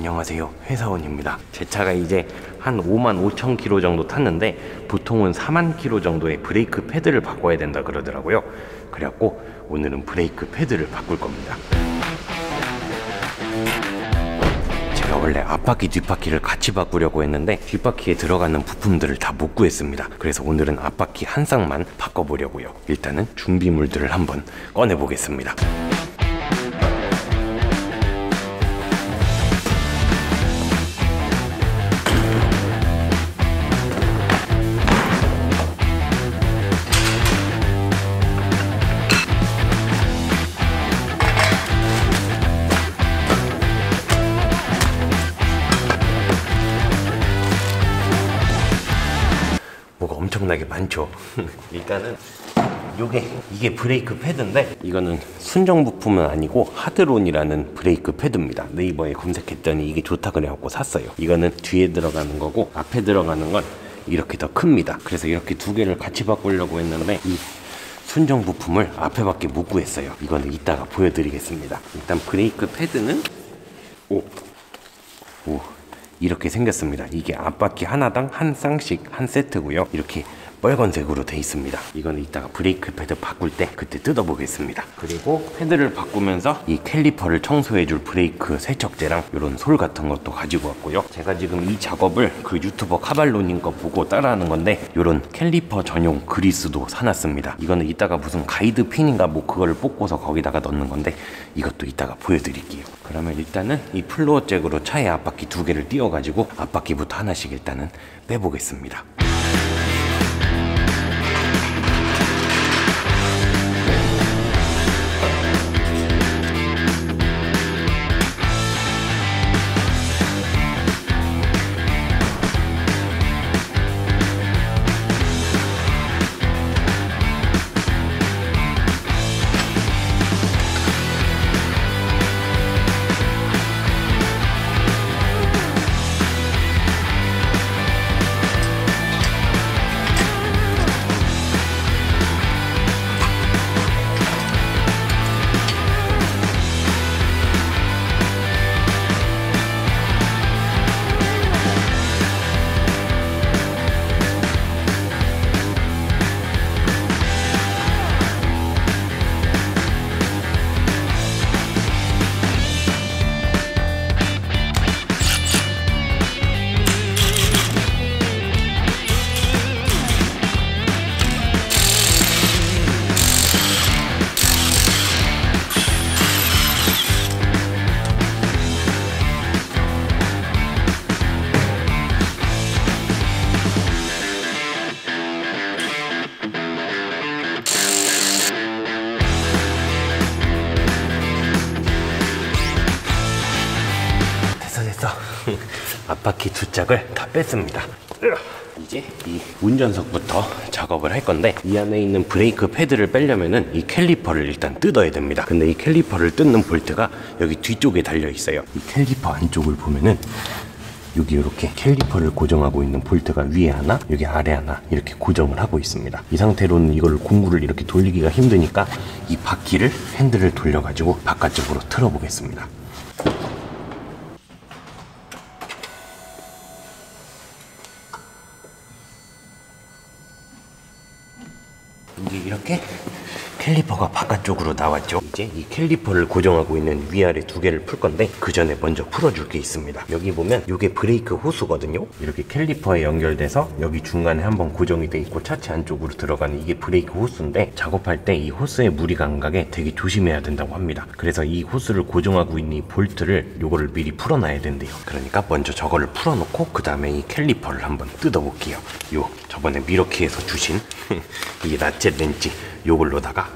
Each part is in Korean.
안녕하세요, 회사원입니다. 제 차가 이제 한 55,000km 정도 탔는데 보통은 40,000km 정도의 브레이크 패드를 바꿔야 된다 그러더라고요. 그래갖고 오늘은 브레이크 패드를 바꿀 겁니다. 제가 원래 앞바퀴 뒷바퀴를 같이 바꾸려고 했는데 뒷바퀴에 들어가는 부품들을 다 못 구했습니다. 그래서 오늘은 앞바퀴 한 쌍만 바꿔보려고요. 일단은 준비물들을 한번 꺼내 보겠습니다. 뭐가 엄청나게 많죠. 일단은 이게 브레이크 패드인데 이거는 순정 부품은 아니고 하드론이라는 브레이크 패드입니다. 네이버에 검색했더니 이게 좋다 그래갖고 샀어요. 이거는 뒤에 들어가는 거고 앞에 들어가는 건 이렇게 더 큽니다. 그래서 이렇게 두 개를 같이 바꾸려고 했는데 이 순정 부품을 앞에밖에 못 구했어요. 이거는 이따가 보여드리겠습니다. 일단 브레이크 패드는 이렇게 생겼습니다. 이게 앞바퀴 하나당 한 쌍씩 한 세트고요. 이렇게 빨간색으로 돼 있습니다. 이거는 이따가 브레이크 패드 바꿀 때 그때 뜯어보겠습니다. 그리고 패드를 바꾸면서 이 캘리퍼를 청소해줄 브레이크 세척제랑 이런 솔 같은 것도 가지고 왔고요. 제가 지금 이 작업을 그 유튜버 카발로님 거 보고 따라하는 건데 이런 캘리퍼 전용 그리스도 사놨습니다. 이거는 이따가 무슨 가이드 핀인가 뭐 그거를 뽑고서 거기다가 넣는 건데 이것도 이따가 보여드릴게요. 그러면 일단은 이 플로어 잭으로 차의 앞바퀴 두 개를 띄워가지고 앞바퀴부터 하나씩 일단은 빼보겠습니다. 앞바퀴 두 짝을 다 뺐습니다. 이제 이 운전석부터 작업을 할 건데 이 안에 있는 브레이크 패드를 빼려면은 이 캘리퍼를 일단 뜯어야 됩니다. 근데 이 캘리퍼를 뜯는 볼트가 여기 뒤쪽에 달려 있어요. 이 캘리퍼 안쪽을 보면은 여기 이렇게 캘리퍼를 고정하고 있는 볼트가 위에 하나 여기 아래 하나 이렇게 고정을 하고 있습니다. 이 상태로는 이걸 공구를 이렇게 돌리기가 힘드니까 이 바퀴를 핸들을 돌려가지고 바깥쪽으로 틀어 보겠습니다. 이제 이렇게 캘리퍼가 바깥쪽으로 나왔죠. 이제 이 캘리퍼를 고정하고 있는 위아래 두 개를 풀 건데 그 전에 먼저 풀어줄 게 있습니다. 여기 보면 이게 브레이크 호스거든요. 이렇게 캘리퍼에 연결돼서 여기 중간에 한번 고정이 돼 있고 차체 안쪽으로 들어가는 이게 브레이크 호스인데 작업할 때 이 호스에 무리가 안 가게 되게 조심해야 된다고 합니다. 그래서 이 호스를 고정하고 있는 이 볼트를 요거를 미리 풀어놔야 된대요. 그러니까 먼저 저거를 풀어놓고 그 다음에 이 캘리퍼를 한번 뜯어볼게요. 요 저번에 미러키에서 주신 이 라쳇 렌치 요걸로다가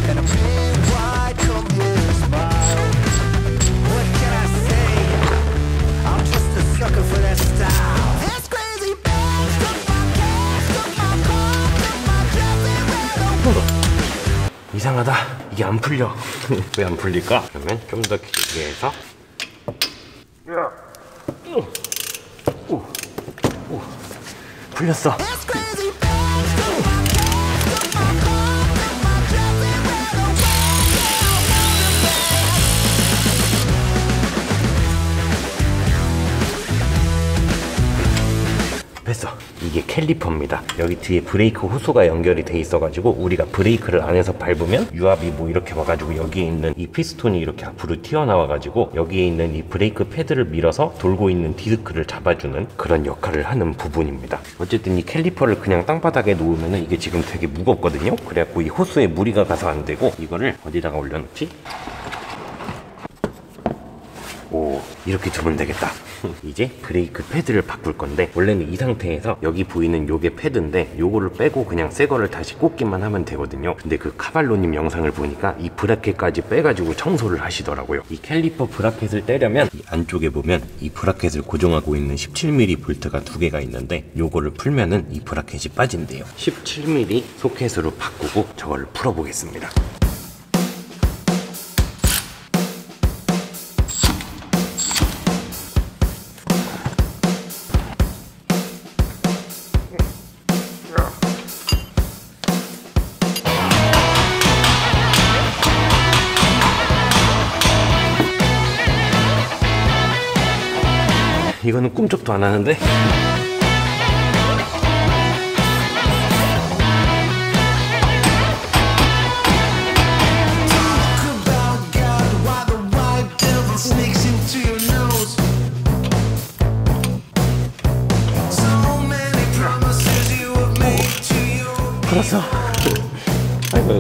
And I'm 이상하다. 이게 안 풀려. 왜 안 풀릴까? 그러면 좀 더 길게 해서. 풀렸어. 됐어. 이게 캘리퍼입니다. 여기 뒤에 브레이크 호수가 연결이 돼 있어가지고 우리가 브레이크를 안에서 밟으면 유압이 뭐 이렇게 와가지고 여기에 있는 이 피스톤이 이렇게 앞으로 튀어나와가지고 여기에 있는 이 브레이크 패드를 밀어서 돌고 있는 디스크를 잡아주는 그런 역할을 하는 부분입니다. 어쨌든 이 캘리퍼를 그냥 땅바닥에 놓으면 이게 지금 되게 무겁거든요. 그래갖고 이 호수에 무리가 가서 안 되고 이거를 어디다가 올려놓지? 오, 이렇게 두면 되겠다. 이제 브레이크 패드를 바꿀 건데 원래는 이 상태에서 여기 보이는 요게 패드인데 요거를 빼고 그냥 새 거를 다시 꽂기만 하면 되거든요. 근데 그 카발로님 영상을 보니까 이 브라켓까지 빼가지고 청소를 하시더라고요. 이 캘리퍼 브라켓을 떼려면 이 안쪽에 보면 이 브라켓을 고정하고 있는 17mm 볼트가 두 개가 있는데 요거를 풀면은 이 브라켓이 빠진대요. 17mm 소켓으로 바꾸고 저거를 풀어보겠습니다. 이거는 꿈쩍도 안 하는데? 풀었어. 아이고.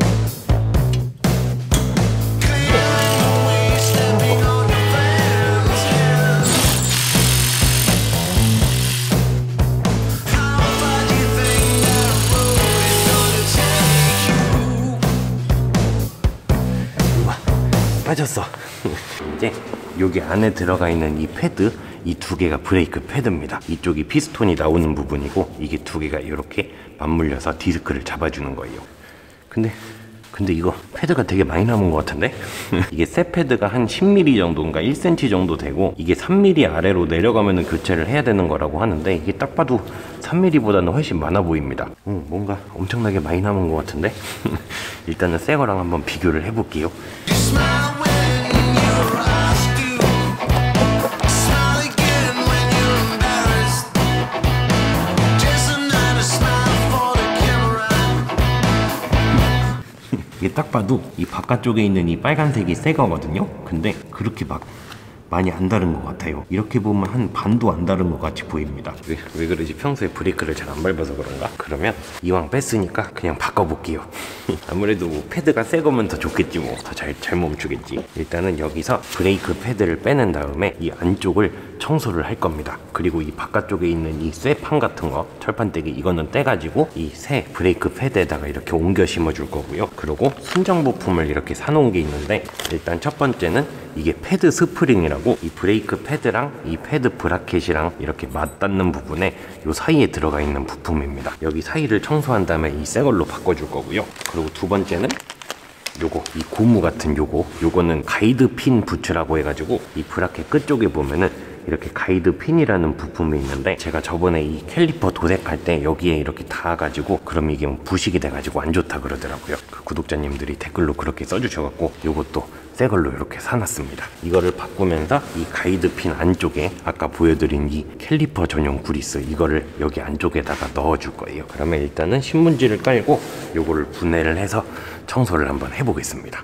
빠졌어. 이제 여기 안에 들어가 있는 이 패드, 이 두 개가 브레이크 패드입니다. 이쪽이 피스톤이 나오는 부분이고 이게 두 개가 이렇게 맞물려서 디스크를 잡아주는 거예요. 근데 이거 패드가 되게 많이 남은 것 같은데? 이게 새 패드가 한 10mm 정도인가 1cm 정도 되고 이게 3mm 아래로 내려가면 교체를 해야 되는 거라고 하는데 이게 딱 봐도 3mm보다는 훨씬 많아 보입니다. 뭔가 엄청나게 많이 남은 것 같은데? 일단은 새 거랑 한번 비교를 해볼게요. 이게 딱 봐도 이 바깥쪽에 있는 이 빨간색이 새 거거든요. 근데 그렇게 막 많이 안 다른 것 같아요. 이렇게 보면 한 반도 안 다른 것 같이 보입니다. 왜 그러지? 평소에 브레이크를 잘 안 밟아서 그런가? 그러면 이왕 뺐으니까 그냥 바꿔볼게요. 아무래도 뭐 패드가 새 거면 더 좋겠지 뭐. 더 잘 멈추겠지. 일단은 여기서 브레이크 패드를 빼낸 다음에 이 안쪽을 청소를 할 겁니다. 그리고 이 바깥쪽에 있는 이 쇠판 같은 거, 철판떼기 이거는 떼가지고 이 새 브레이크 패드에다가 이렇게 옮겨 심어줄 거고요. 그리고 순정 부품을 이렇게 사놓은 게 있는데 일단 첫 번째는 이게 패드 스프링이라고 이 브레이크 패드랑 이 패드 브라켓이랑 이렇게 맞닿는 부분에 요 사이에 들어가 있는 부품입니다. 여기 사이를 청소한 다음에 이 새 걸로 바꿔줄 거고요. 그리고 두 번째는 요거, 이 고무 같은 요거는 가이드 핀 부츠라고 해가지고 이 브라켓 끝쪽에 보면은 이렇게 가이드 핀이라는 부품이 있는데 제가 저번에 이 캘리퍼 도색할 때 여기에 이렇게 닿아가지고 그럼 이게 부식이 돼가지고 안 좋다 그러더라고요. 그 구독자님들이 댓글로 그렇게 써주셔갖고 요것도 새 걸로 이렇게 사놨습니다. 이거를 바꾸면서 이 가이드 핀 안쪽에 아까 보여드린 이 캘리퍼 전용 그리스 이거를 여기 안쪽에다가 넣어줄 거예요. 그러면 일단은 신문지를 깔고 요거를 분해를 해서 청소를 한번 해보겠습니다.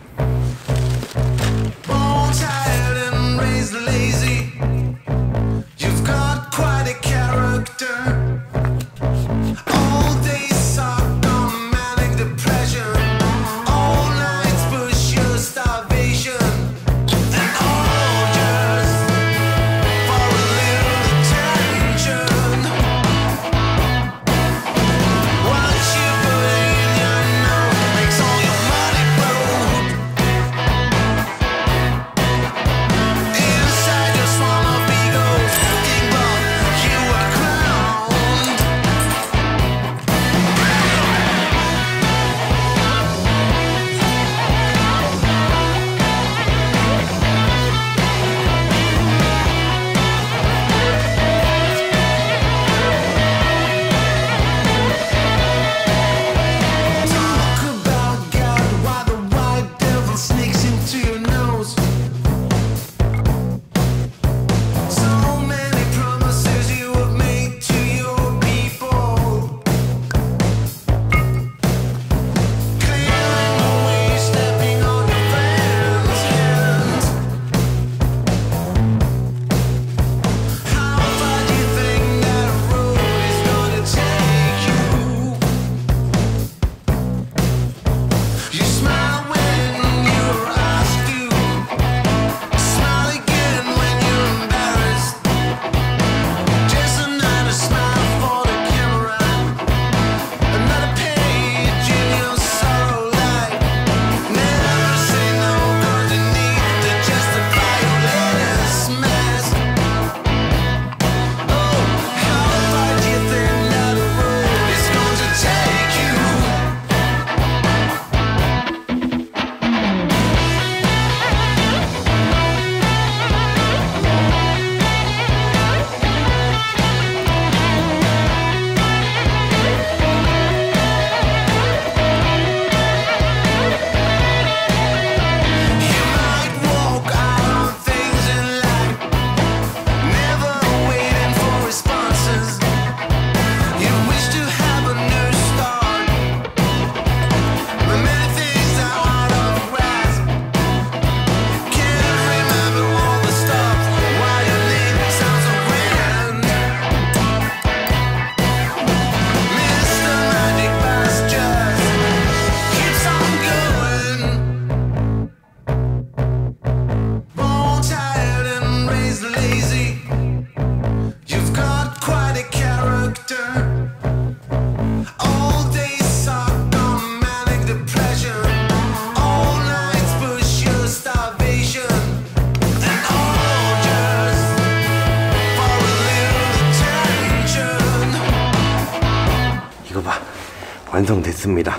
완성됐습니다.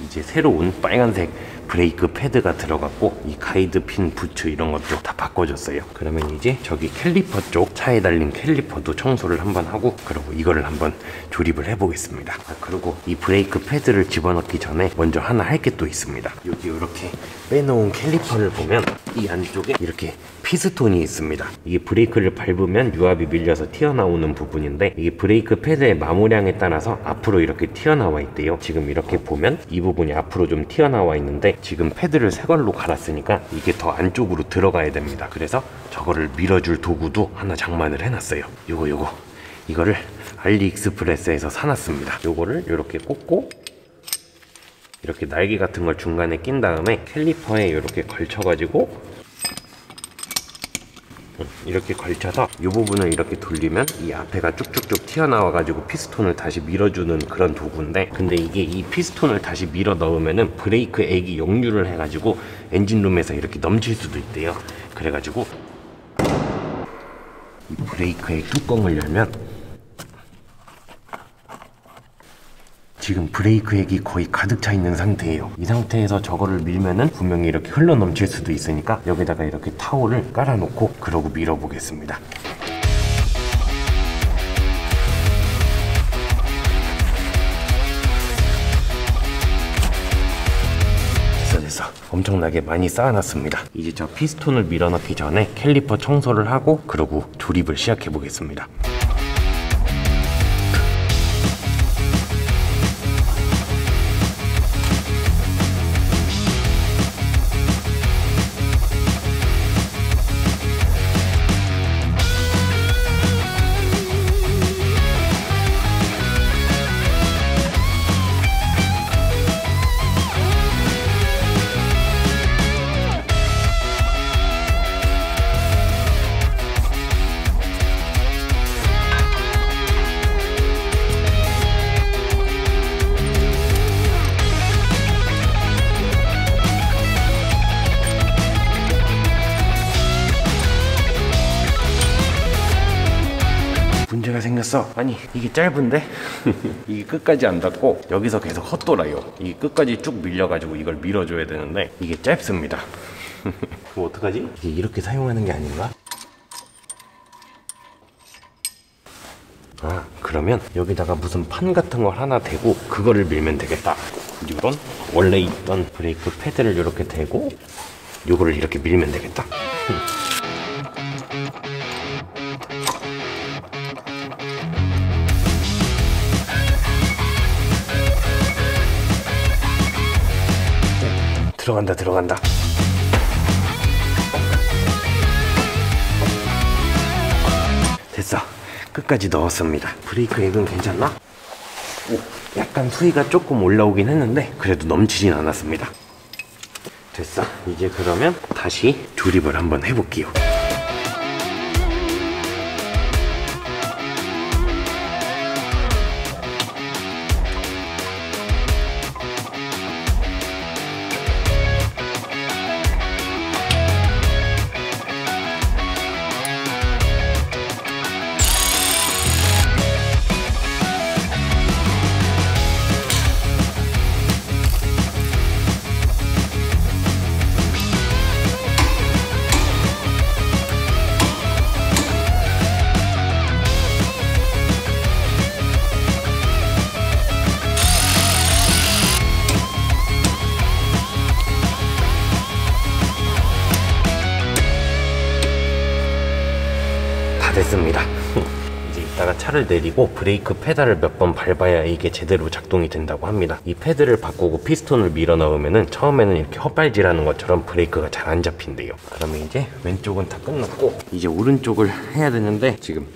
이제 새로운 빨간색 브레이크 패드가 들어갔고 이 가이드 핀 부츠 이런 것도 다 바꿔줬어요. 그러면 이제 저기 캘리퍼 쪽 차에 달린 캘리퍼도 청소를 한번 하고 그리고 이거를 한번 조립을 해보겠습니다. 그리고 이 브레이크 패드를 집어넣기 전에 먼저 하나 할 게 또 있습니다. 여기 이렇게 빼놓은 캘리퍼를 보면 이 안쪽에 이렇게 피스톤이 있습니다. 이게 브레이크를 밟으면 유압이 밀려서 튀어나오는 부분인데 이게 브레이크 패드의 마모량에 따라서 앞으로 이렇게 튀어나와 있대요. 지금 이렇게 보면 이 부분이 앞으로 좀 튀어나와 있는데 지금 패드를 새 걸로 갈았으니까 이게 더 안쪽으로 들어가야 됩니다. 그래서 저거를 밀어줄 도구도 하나 장만을 해놨어요. 이거를 알리익스프레스에서 사놨습니다. 요거를 이렇게 꽂고 이렇게 날개 같은 걸 중간에 낀 다음에 캘리퍼에 이렇게 걸쳐가지고 이렇게 걸쳐서 이 부분을 이렇게 돌리면 이 앞에가 쭉쭉쭉 튀어나와가지고 피스톤을 다시 밀어주는 그런 도구인데, 근데 이게 이 피스톤을 다시 밀어 넣으면은 브레이크 액이 역류를 해가지고 엔진룸에서 이렇게 넘칠 수도 있대요. 그래가지고 이 브레이크 액 뚜껑을 열면 지금 브레이크 액이 거의 가득 차 있는 상태예요. 이 상태에서 저거를 밀면은 분명히 이렇게 흘러 넘칠 수도 있으니까 여기다가 이렇게 타올을 깔아놓고 그러고 밀어보겠습니다. 됐어. 엄청나게 많이 쌓아놨습니다. 이제 저 피스톤을 밀어넣기 전에 캘리퍼 청소를 하고 그러고 조립을 시작해 보겠습니다. 문제가 생겼어. 아니 이게 짧은데 이게 끝까지 안 닿고 여기서 계속 헛돌아요. 이게 끝까지 쭉 밀려가지고 이걸 밀어줘야 되는데 이게 짧습니다. 그럼 어떡하지? 이게 이렇게 사용하는 게 아닌가? 아, 그러면 여기다가 무슨 판 같은 걸 하나 대고 그거를 밀면 되겠다. 이런 원래 있던 브레이크 패드를 이렇게 대고 요거를 이렇게 밀면 되겠다. 들어간다. 됐어. 끝까지 넣었습니다. 브레이크 액은 괜찮나? 오, 약간 수위가 조금 올라오긴 했는데 그래도 넘치진 않았습니다. 됐어. 이제 그러면 다시 조립을 한번 해볼게요. 됐습니다. 이제 이따가 차를 내리고 브레이크 페달을 몇 번 밟아야 이게 제대로 작동이 된다고 합니다. 이 패드를 바꾸고 피스톤을 밀어 넣으면은 처음에는 이렇게 헛발질하는 것처럼 브레이크가 잘 안 잡힌대요. 그러면 이제 왼쪽은 다 끝났고 이제 오른쪽을 해야 되는데 지금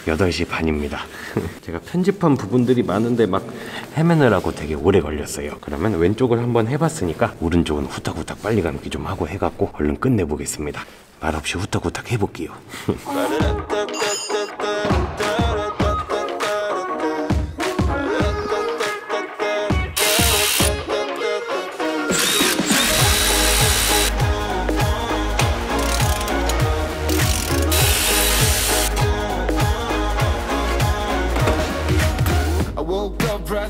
8시 반입니다. 제가 편집한 부분들이 많은데 막 헤매느라고 되게 오래 걸렸어요. 그러면 왼쪽을 한번 해봤으니까 오른쪽은 후딱후딱 빨리 감기 좀 하고 해갖고 얼른 끝내보겠습니다. 말없이 후딱후딱 해볼게요.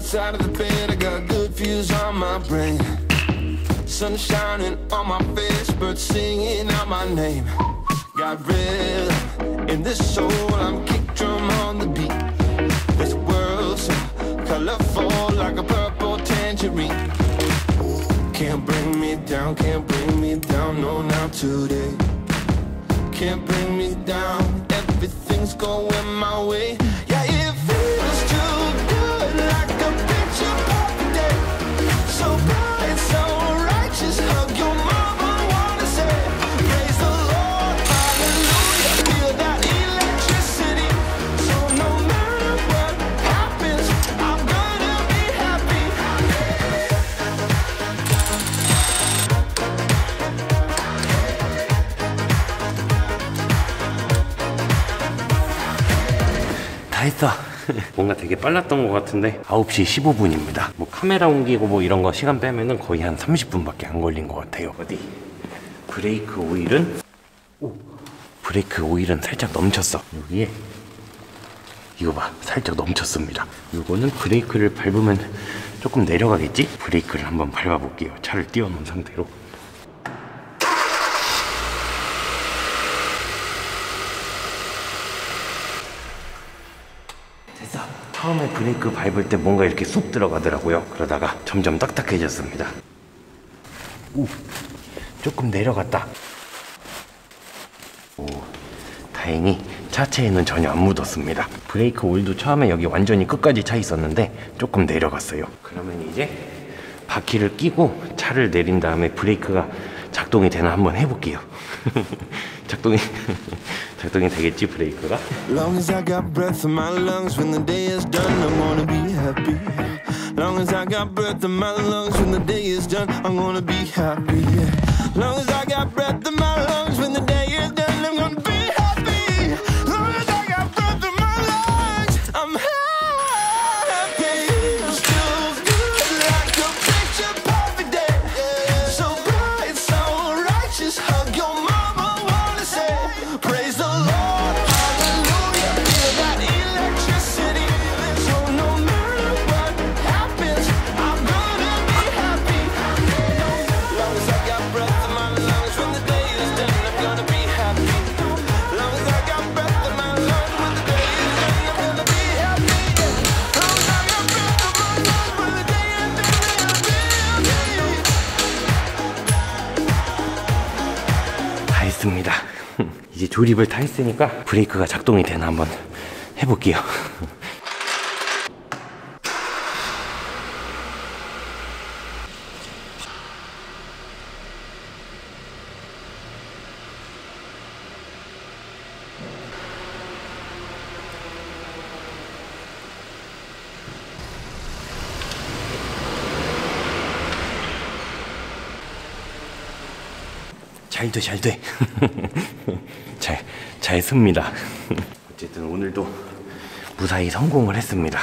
Side of the bed, I got good my brain. Sun shining on my face, birds singing out my name. Got rhythm in this soul, I'm kick drum on the beat. This world so colorful like a purple tangerine. Can't bring me down, can't bring me down, no, not today. Can't bring me down, everything's going my way. Yeah, it feels too good, like a picture perfect day. So bright, so righteous, hug your mama, wanna say praise the Lord, hallelujah. Feel that electricity, so no matter what happens, I'm gonna be happy. 다 했어. 뭔가 되게 빨랐던 것 같은데 9시 15분입니다. 뭐 카메라 옮기고 뭐 이런 거 시간 빼면은 거의 한 30분밖에 안 걸린 것 같아요. 어디? 브레이크 오일은 브레이크 오일은 살짝 넘쳤어. 여기에 이거 봐, 살짝 넘쳤습니다. 이거는 브레이크를 밟으면 조금 내려가겠지? 브레이크를 한번 밟아볼게요. 차를 띄워놓은 상태로. 됐어. 처음에 브레이크 밟을 때 뭔가 이렇게 쑥 들어가더라고요. 그러다가 점점 딱딱해졌습니다. 조금 내려갔다. 다행히 차체에는 전혀 안 묻었습니다. 브레이크 오일도 처음에 여기 완전히 끝까지 차 있었는데 조금 내려갔어요. 그러면 이제 바퀴를 끼고 차를 내린 다음에 브레이크가 작동이 되나 한번 해볼게요. 작동이 되겠지, 브레이크가? Long as I got breath in my lungs when the day is done, I'm gonna be happy. Long as I got breath in my lungs when the day is done, I'm gonna be happy. Long as I got breath in my lungs when the day is done, I'm gonna be happy. Long as I got breath in my lungs, I'm happy. Feels good like a picture perfect day. So bright, so righteous, hug your mama, wanna say praise the Lord, hallelujah. Feel that electricity, so no matter what happens, I'm gonna be happy. Long as I got breath in my lungs when the day is done, I'm gonna be happy. Long as I got breath in my lungs when the day is done, I'm gonna be happy. Long as I got breath in my lungs when the day is done, I'm gonna be happy. 다 했습니다. 이제 조립을 다 했으니까 브레이크가 작동이 되나 한번 해볼게요. 잘 돼. 잘 씁니다. 어쨌든 오늘도 무사히 성공을 했습니다.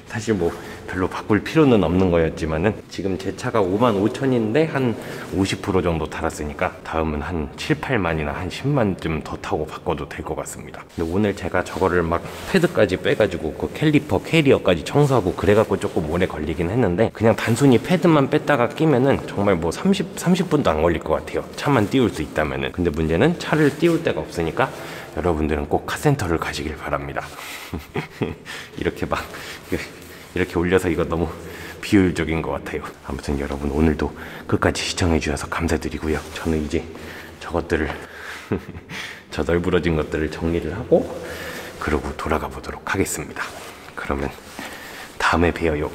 사실 뭐 별로 바꿀 필요는 없는 거였지만은 지금 제 차가 55,000인데 한 50% 정도 달았으니까 다음은 한 7, 8만이나 한 10만쯤 더 타고 바꿔도 될 것 같습니다. 근데 오늘 제가 저거를 막 패드까지 빼가지고 그 캘리퍼 캐리어까지 청소하고 그래갖고 조금 오래 걸리긴 했는데 그냥 단순히 패드만 뺐다가 끼면은 정말 뭐 30분도 안 걸릴 것 같아요. 차만 띄울 수 있다면은. 근데 문제는 차를 띄울 데가 없으니까 여러분들은 꼭 카센터를 가시길 바랍니다. 이렇게 올려서 이거 너무 비효율적인 것 같아요. 아무튼 여러분 오늘도 끝까지 시청해 주셔서 감사드리고요. 저는 이제 저것들을 저 널브러진 것들을 정리를 하고 그러고 돌아가 보도록 하겠습니다. 그러면 다음에 봬요.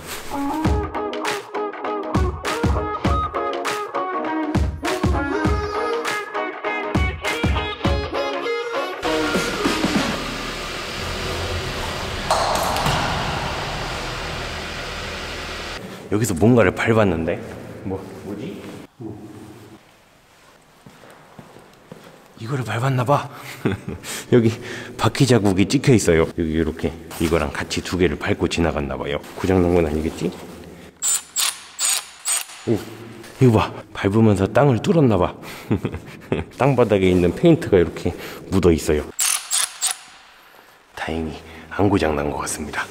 여기서 뭔가를 밟았는데 뭐지? 이거를 밟았나봐. 여기 바퀴 자국이 찍혀 있어요. 여기 이렇게 이거랑 같이 두 개를 밟고 지나갔나봐요. 고장난 건 아니겠지? 이거 봐, 밟으면서 땅을 뚫었나봐. 땅바닥에 있는 페인트가 이렇게 묻어 있어요. 다행히 안 고장난 것 같습니다.